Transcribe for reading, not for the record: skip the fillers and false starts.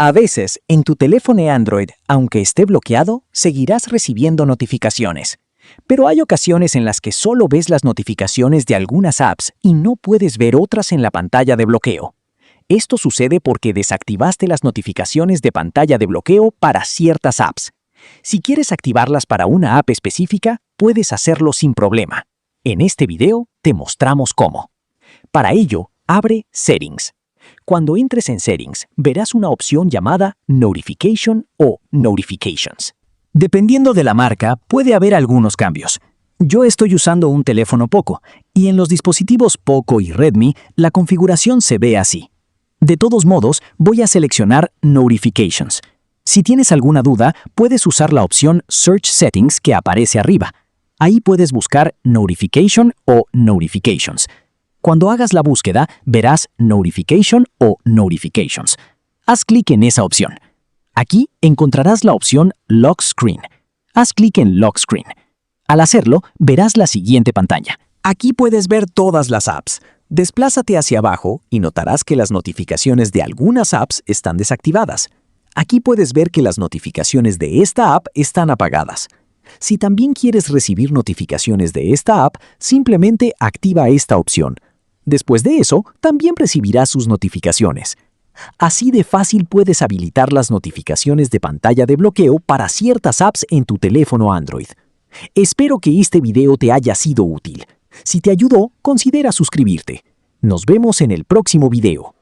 A veces, en tu teléfono Android, aunque esté bloqueado, seguirás recibiendo notificaciones. Pero hay ocasiones en las que solo ves las notificaciones de algunas apps y no puedes ver otras en la pantalla de bloqueo. Esto sucede porque desactivaste las notificaciones de pantalla de bloqueo para ciertas apps. Si quieres activarlas para una app específica, puedes hacerlo sin problema. En este video te mostramos cómo. Para ello, abre Settings. Cuando entres en Settings, verás una opción llamada Notification o Notifications. Dependiendo de la marca, puede haber algunos cambios. Yo estoy usando un teléfono Poco, y en los dispositivos Poco y Redmi, la configuración se ve así. De todos modos, voy a seleccionar Notifications. Si tienes alguna duda, puedes usar la opción Search Settings que aparece arriba. Ahí puedes buscar Notification o Notifications. Cuando hagas la búsqueda, verás Notification o Notifications. Haz clic en esa opción. Aquí encontrarás la opción Lock Screen. Haz clic en Lock Screen. Al hacerlo, verás la siguiente pantalla. Aquí puedes ver todas las apps. Desplázate hacia abajo y notarás que las notificaciones de algunas apps están desactivadas. Aquí puedes ver que las notificaciones de esta app están apagadas. Si también quieres recibir notificaciones de esta app, simplemente activa esta opción. Después de eso, también recibirás sus notificaciones. Así de fácil puedes habilitar las notificaciones de pantalla de bloqueo para ciertas apps en tu teléfono Android. Espero que este video te haya sido útil. Si te ayudó, considera suscribirte. Nos vemos en el próximo video.